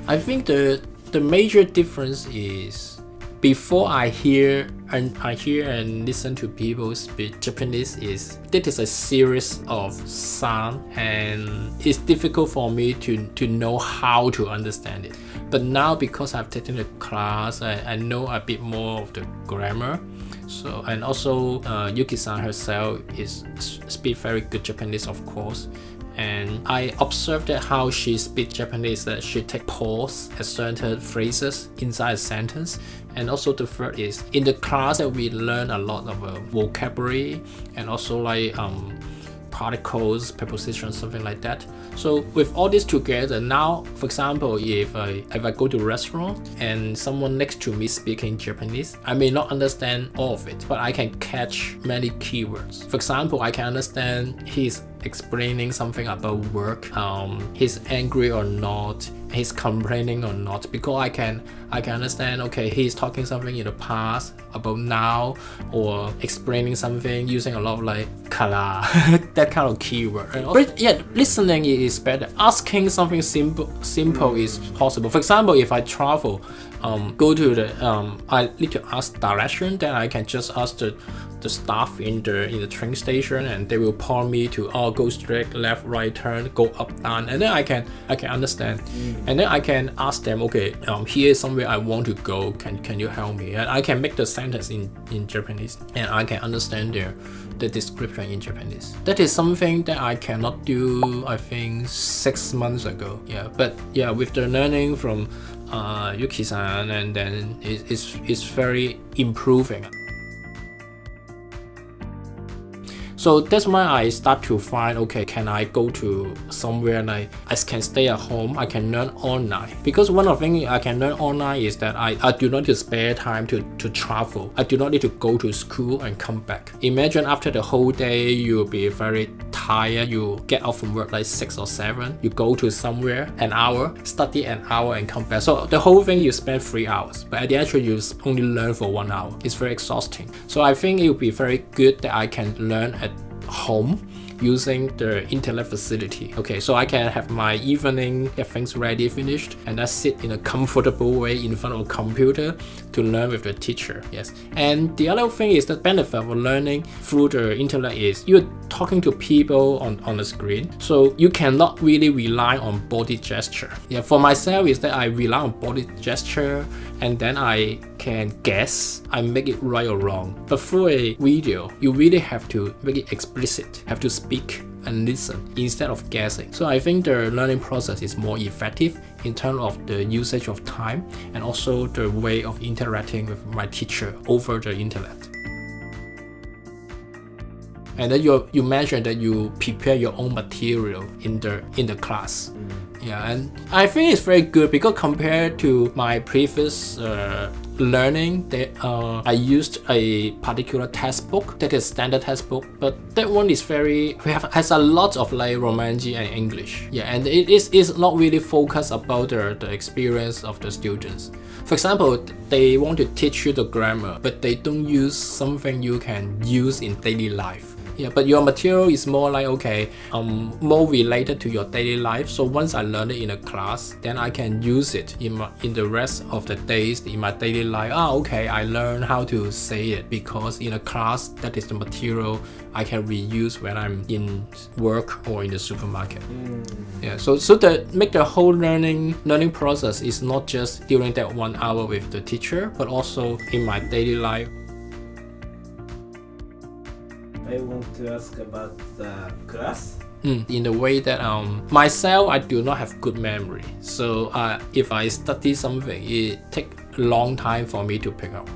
I think the major difference is before I hear and listen to people speak Japanese that is a series of sound and it's difficult for me to know how to understand it. But now because I've taken the class, I know a bit more of the grammar. So and also Yuki-san herself speak very good Japanese, of course. And I observed that how she speaks Japanese, that she take pause at certain phrases inside a sentence. And also the third is in the class that we learn a lot of vocabulary and also like particles, prepositions, something like that. So with all this together, now, for example, if I go to a restaurant and someone next to me speaking Japanese, I may not understand all of it, but I can catch many keywords. For example, I can understand he's explaining something about work, he's angry or not, he's complaining or not, because I can understand, okay, he's talking something in the past about now, or explaining something using a lot of like kara, that kind of keyword. But yeah, listening is better. Asking something simple is possible. For example, if I travel, go to the I need to ask direction, then I can just ask the staff in the train station, and they will point me to go straight, left, right, turn, go up, down, and then I can understand. And then I can ask them, okay, here is somewhere I want to go, can you help me? And I can make the sentence in Japanese, and I can understand the description in Japanese. That is something that I cannot do, I think 6 months ago. Yeah, but yeah, with the learning from Yuki-san, and then it's very improving. So that's why I start to find, okay, can I go to somewhere and I can stay at home, I can learn online. Because one of the things I can learn online is that I do not need to spare time to travel. I do not need to go to school and come back. Imagine after the whole day, you'll be very tired, you get out from work like 6 or 7, you go to somewhere, an hour, study an hour and come back. So the whole thing you spend 3 hours, but at the end you only learn for 1 hour. It's very exhausting. So I think it would be very good that I can learn at home using the internet facility. Okay, so I can have my evening, get things ready, finished, and I sit in a comfortable way in front of a computer to learn with the teacher. Yes, and the other thing is the benefit of learning through the internet is you're talking to people on the screen, so you cannot really rely on body gesture. Yeah, for myself is that I rely on body gesture, and then I can guess, I make it right or wrong. But through a video, you really have to make it explicit, have to speak and listen instead of guessing. So I think the learning process is more effective in terms of the usage of time and also the way of interacting with my teacher over the internet. And then you mentioned that you prepare your own material in the class. Yeah, and I think it's very good because compared to my previous learning, I used a particular textbook that is standard textbook, but that one is has a lot of like Romanji and English. Yeah, and it is not really focused about the experience of the students. For example, they want to teach you the grammar, but they don't use something you can use in daily life. Yeah, but your material is more like, okay, more related to your daily life. So once I learn it in a class, then I can use it in the rest of the days in my daily life. Okay, I learned how to say it because in a class, that is the material I can reuse when I'm in work or in the supermarket. Yeah, so to make the whole learning process is not just during that 1 hour with the teacher, but also in my daily life. I want to ask about the class. In the way that myself, I do not have good memory. So if I study something, it takes a long time for me to pick up.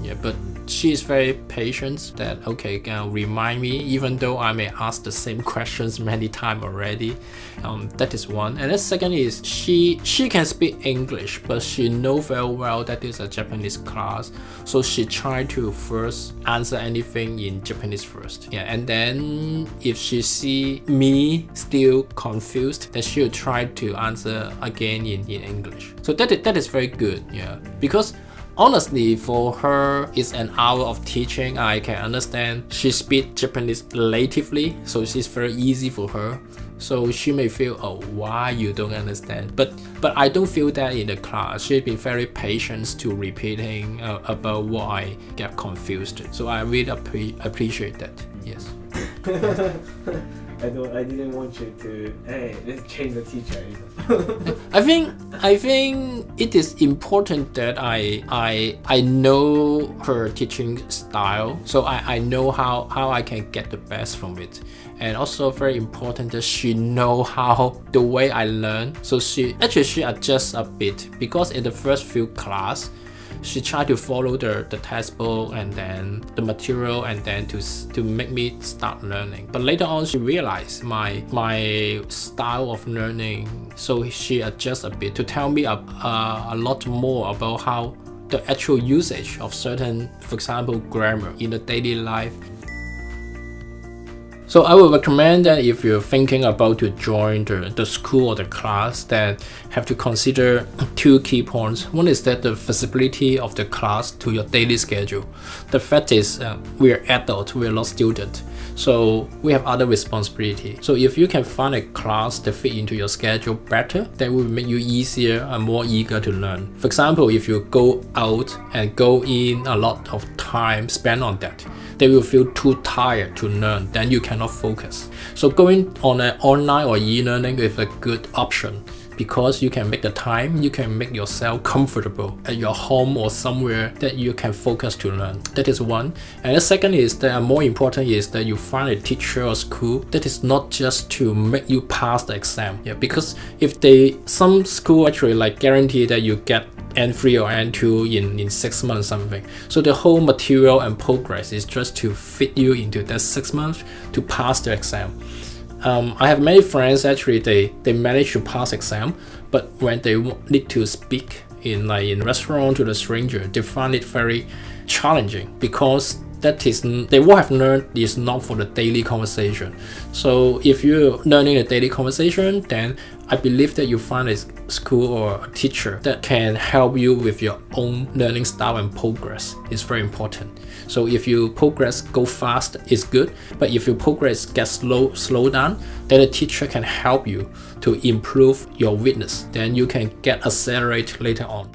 Yeah, but she is very patient that, okay, can remind me, even though I may ask the same questions many times already. That is one. And the second is she can speak English, but she knows very well that it's a Japanese class. So she tried to first answer anything in Japanese first. Yeah, and then if she see me still confused, then she'll try to answer again in English. So that is very good. Yeah, because honestly, for her, it's an hour of teaching. I can understand she speaks Japanese natively, so it's very easy for her. So she may feel, oh, why you don't understand? But I don't feel that in the class. She's been very patient to repeating about what I get confused. So I really appreciate that. Yes. I didn't want you to, hey, let's change the teacher. I think it is important that I know her teaching style, so I know how I can get the best from it. And also very important that she know how the way I learn. So she adjusts a bit, because in the first few class, she tried to follow the textbook and then the material and then to make me start learning. But later on, she realized my style of learning, so she adjusts a bit to tell me a lot more about how the actual usage of certain, for example, grammar in the daily life. So I would recommend that if you're thinking about to join the school or the class, then have to consider two key points. One is that the feasibility of the class to your daily schedule. The fact is we're adults, we're not students. So we have other responsibility. So if you can find a class that fit into your schedule better, that will make you easier and more eager to learn. For example, if you go out and go in a lot of time spent on that, they will feel too tired to learn, then you cannot focus. So going on an online or e-learning is a good option, because you can make the time, you can make yourself comfortable at your home or somewhere that you can focus to learn. That is one. And the second is that more important is that you find a teacher or school that is not just to make you pass the exam. Yeah, because if some school actually like guarantee that you get N3 or N2 in 6 months something. So the whole material and progress is just to fit you into that 6 months to pass the exam. I have many friends actually they manage to pass exam, but when they need to speak in restaurant to the stranger, they find it very challenging, because they will have learned is not for the daily conversation. So if you're learning a daily conversation, then I believe that you find a school or a teacher that can help you with your own learning style and progress. It's very important. So if you progress go fast, it's good. But if your progress gets slow down, then a teacher can help you to improve your weakness. Then you can get accelerate later on.